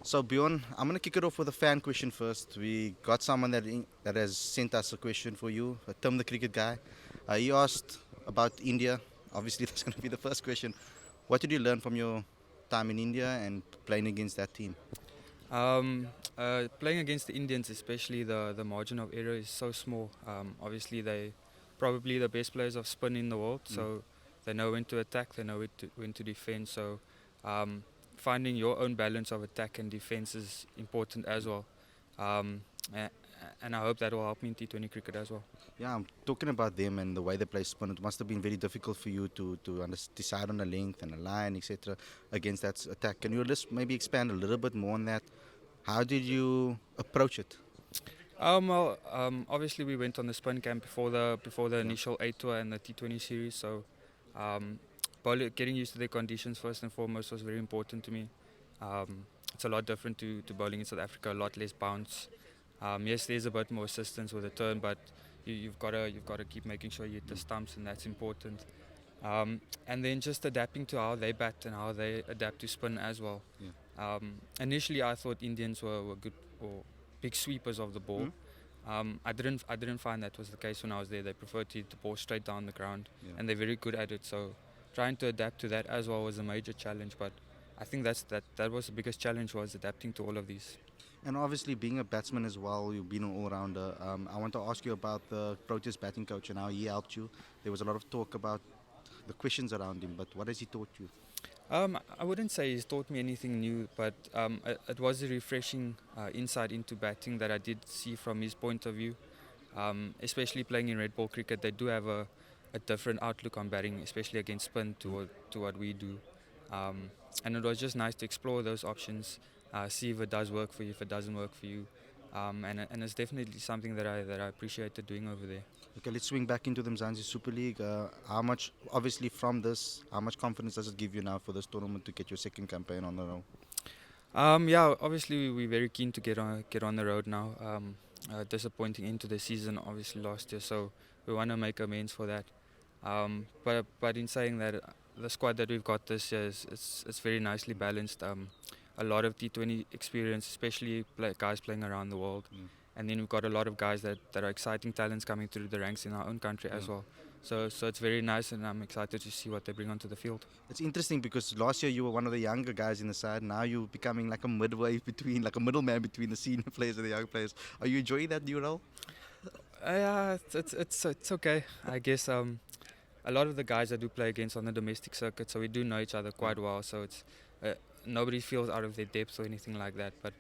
So Bjorn, I'm gonna kick it off with a fan question first. We got someone that has sent us a question for you, Tim the cricket guy. He asked about India. Obviously, that's gonna be the first question. What did you learn from your time in India and playing against that team? Playing against the Indians, especially the margin of error is so small. Obviously, they probably the best players of spin in the world, Mm. so they know when to attack, they know when to defend. So um, finding your own balance of attack and defense is important as well. Um, a- and I hope that will help me in T20 cricket as well. Yeah, I'm talking about them and the way they play spin. It must have been very difficult for you to decide on a length and a line, etc. against that attack. Can you just maybe expand a little bit more on that? How did you approach it? Obviously we went on the spin camp before the Yeah. initial A tour and the T20 series. So, um, getting used to the conditions first and foremost was very important to me. It's a lot different to bowling in South Africa. A lot less bounce. Yes, there's a bit more assistance with the turn, but you've got to keep making sure you hit the stumps, and that's important. And then just adapting to how they bat and how they adapt to spin as well. Yeah. Initially, I thought Indians were good or big sweepers of the ball. Mm? I didn't find that was the case when I was there. They preferred to hit the ball straight down the ground, Yeah. and they're very good at it. So trying to adapt to that as well was a major challenge. But I think that was the biggest challenge, was adapting to all of these. And obviously, being a batsman as well, you've been an all-rounder. I want to ask you about the Proteas batting coach and how he helped you. There was a lot of talk about the questions around him, but what has he taught you? I wouldn't say he's taught me anything new, but it was a refreshing insight into batting that I did see from his point of view. Especially playing in red ball cricket, they do have a different outlook on batting, especially against spin to what we do. And it was just nice to explore those options, see if it does work for you, if it doesn't work for you. And it's definitely something that I appreciated doing over there. Okay, let's swing back into the Mzansi Super League. How much, obviously, from this, how much confidence does it give you now for this tournament to get your second campaign on the road? Yeah, obviously we're very keen to get on the road now. Disappointing into the season, obviously last year, so we want to make amends for that. But in saying that, the squad that we've got this year it's very nicely balanced. A lot of T20 experience, especially guys playing around the world, Mm. and then we've got a lot of guys that are exciting talents coming through the ranks in our own country as Yeah. well. So it's very nice, and I'm excited to see what they bring onto the field. It's interesting because last year you were one of the younger guys in the side. Now you're becoming like a midway between, like a middleman between the senior players and the young players. Are you enjoying that new role? Yeah, it's okay. I guess a lot of the guys I do play against on the domestic circuit, so we do know each other quite well. So it's nobody feels out of their depth or anything like that. But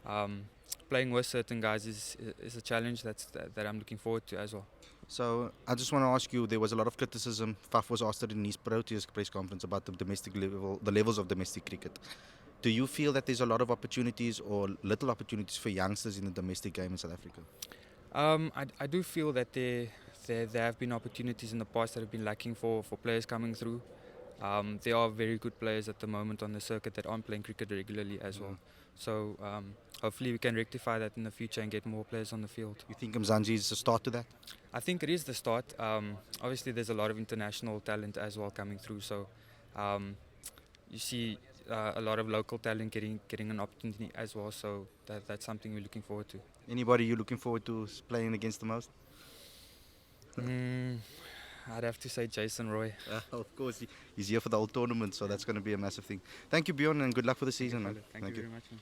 um, playing with certain guys is a challenge that I'm looking forward to as well. So I just want to ask you, there was a lot of criticism. Faf was asked it in his Proteas press conference about the domestic level, the levels of domestic cricket. Do you feel that there's a lot of opportunities or little opportunities for youngsters in the domestic game in South Africa? I do feel that there have been opportunities in the past that have been lacking for players coming through. There are very good players at the moment on the circuit that aren't playing cricket regularly as well. So hopefully we can rectify that in the future and get more players on the field. You think Mzansi is a start to that? I think it is the start. Obviously, there's a lot of international talent as well coming through. So um, you see a lot of local talent getting an opportunity as well. So that's something we're looking forward to. Anybody you're looking forward to playing against the most? Mm, I'd have to say Jason Roy. Of course, he's here for the whole tournament, so that's going to be a massive thing. Thank you, Bjorn, and good luck for the season, man. Thank you very much, man.